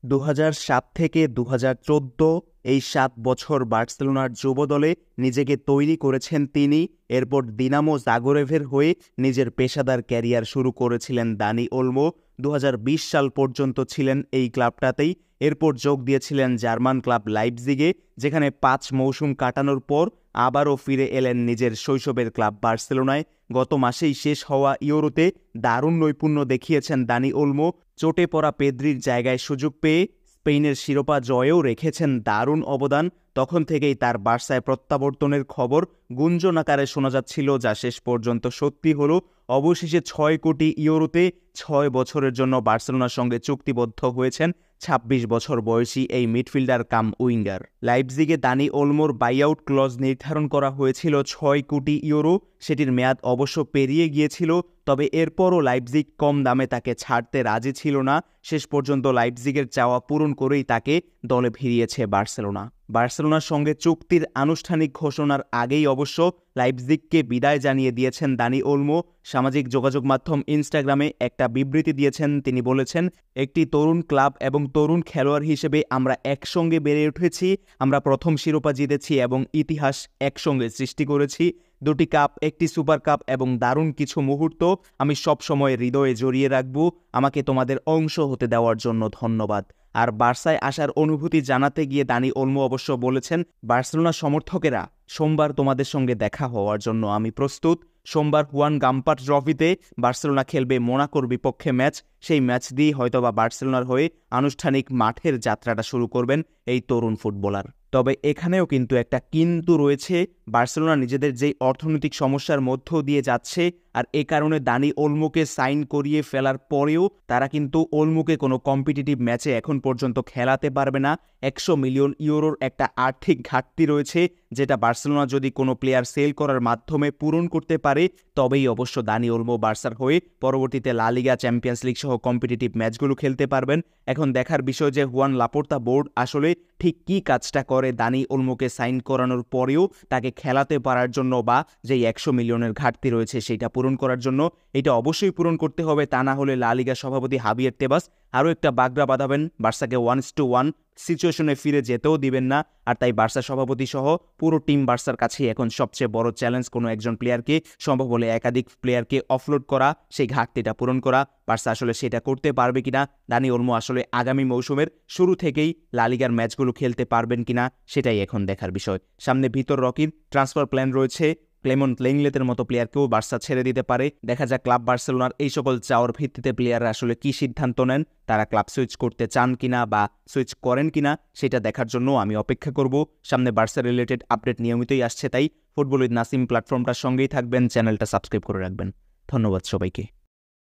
২০০৭ থেকে ২০১৪ এই ৭ বছর বার্সেলোনার যুব দলে নিজেকে তৈরি করেছেন তিনি। এরপর দিনামো জাগরেভের হয়ে নিজের পেশাদার ক্যারিয়ার শুরু করেছিলেন দানি ওলমো। ২০২০ সাল পর্যন্ত ছিলেন এই ক্লাবটাতেই। এরপর যোগ দিয়েছিলেন জার্মান ক্লাব লাইপজিগে, যেখানে ৫ মৌসুম কাটানোর পর আবারও ফিরে এলেন নিজের শৈশবের ক্লাব বার্সেলোনায়। গত মাসেই শেষ হওয়া ইউরোতে দারুণ নৈপুণ্য দেখিয়েছেন দানি ওলমো। চোটে পড়া পেদ্রির জায়গায় সুযোগ পেয়ে স্পেনের শিরোপা জয়েও রেখেছেন দারুণ অবদান। তখন থেকেই তার বার্সায় প্রত্যাবর্তনের খবর গুঞ্জন আকারে শোনা যাচ্ছিল, যা শেষ পর্যন্ত সত্যি হলো। অবশেষে ৬ কোটি ইউরোতে ৬ বছরের জন্য বার্সেলোনার সঙ্গে চুক্তিবদ্ধ হয়েছেন ২৬ বছর বয়সী এই মিডফিল্ডার কাম উইঙ্গার। লাইপজিগে দানি ওলমোর বাইআউট ক্লজ নির্ধারণ করা হয়েছিল ৬ কোটি ইউরো। সেটির মেয়াদ অবশ্য পেরিয়ে গিয়েছিল, তবে এরপরও লাইপজিগ কম দামে তাকে ছাড়তে রাজি ছিল না। শেষ পর্যন্ত লাইপজিগের চাওয়া পূরণ করেই তাকে দলে ভিড়িয়েছে বার্সেলোনা। বার্সেলোনার সঙ্গে চুক্তির আনুষ্ঠানিক ঘোষণার আগেই অবশ্য লাইপজিগকে বিদায় জানিয়ে দিয়েছেন দানি ওলমো। সামাজিক যোগাযোগ মাধ্যম ইনস্টাগ্রামে একটা বিবৃতি দিয়েছেন। তিনি বলেছেন, একটি তরুণ ক্লাব এবং তরুণ খেলোয়াড় হিসেবে আমরা একসঙ্গে বেড়ে উঠেছি। আমরা প্রথম শিরোপা জিতেছি এবং ইতিহাস একসঙ্গে সৃষ্টি করেছি। ২টি কাপ, একটি সুপার কাপ এবং দারুণ কিছু মুহূর্ত আমি সবসময় হৃদয়ে জড়িয়ে রাখব। আমাকে তোমাদের অংশ হতে দেওয়ার জন্য ধন্যবাদ। আর বার্সায় আসার অনুভূতি জানাতে গিয়ে দানি ওলমো অবশ্য বলেছেন, বার্সেলোনা সমর্থকেরা, সোমবার তোমাদের সঙ্গে দেখা হওয়ার জন্য আমি প্রস্তুত। সোমবার হুয়ান গাম্পা ট্রফিতে বার্সেলোনা খেলবে মোনাকোর বিপক্ষে ম্যাচ। সেই ম্যাচ দিয়েই হয়তোবা বার্সেলোনার হয়ে আনুষ্ঠানিক মাঠের যাত্রাটা শুরু করবেন এই তরুণ ফুটবলার। তবে এখানেও কিন্তু একটা কিন্তু রয়েছে। বার্সেলোনা নিজেদের যেই অর্থনৈতিক সমস্যার মধ্য দিয়ে যাচ্ছে, আর এ কারণে দানি ওলমোকে সাইন করিয়ে ফেলার পরেও তারা কিন্তু ওলমোকে কোনো কম্পিটিটিভ ম্যাচে এখন পর্যন্ত খেলাতে পারবে না। ১০০ মিলিয়ন ইউরোর একটা আর্থিক ঘাটতি রয়েছে, যেটা বার্সেলোনা যদি কোনো প্লেয়ার সেল করার মাধ্যমে পূরণ করতে পারে, তবেই অবশ্য দানি ওলমো বার্সার হয়ে পরবর্তীতে লা লিগা, চ্যাম্পিয়ন্স লিগ সহ কম্পিটিটিভ ম্যাচগুলো খেলতে পারবেন। এখন দেখার বিষয় যে হুয়ান লাপোর্তা বোর্ড আসলে ঠিক কী কাজটা করে দানি ওলমোকে সাইন করানোর পরেও তাকে খেলাতে পারার জন্য, বা যেই ১০০ মিলিয়নের ঘাটতি রয়েছে সেইটা পূরণ করার জন্য। এটা অবশ্যই পূরণ করতে হবে, তা না হলে লা লিগা সভাপতি হাবিয়ের তেবাস আরও একটা বাগড়া বাঁধাবেন, বার্সাকে 1:1 সিচুয়েশনে ফিরে যেতেও দিবেন না। আর তাই বার্সা সভাপতি সহ পুরো টিম বার্সার কাছেই এখন সবচেয়ে বড় চ্যালেঞ্জ কোনো একজন প্লেয়ারকে, সম্ভব হলে একাধিক প্লেয়ারকে অফলোড করা, সেই ঘাটতিটা পূরণ করা। বার্সা আসলে সেটা করতে পারবে কিনা, দানি ওলমো আসলে আগামী মৌসুমের শুরু থেকেই লা লিগার ম্যাচগুলো খেলতে পারবেন কিনা, সেটাই এখন দেখার বিষয়। সামনে ভিতর রকির ট্রান্সফার প্ল্যান রয়েছে। ক্লেমন লেংলেতের মতো প্লেয়ারকেও বার্সা ছেড়ে দিতে পারে। দেখা যাক ক্লাব বার্সেলোনার এই সকল চাওয়ার ভিত্তিতে প্লেয়াররা আসলে কি সিদ্ধান্ত নেন, তারা ক্লাব সুইচ করতে চান কিনা বা সুইচ করেন কিনা, সেটা দেখার জন্য আমি অপেক্ষা করব। সামনে বার্সা রিলেটেড আপডেট নিয়মিতই আসছে, তাই ফুটবল উইথ নাসিম প্ল্যাটফর্মটার সঙ্গেই থাকবেন, চ্যানেলটা সাবস্ক্রাইব করে রাখবেন। ধন্যবাদ সবাইকে।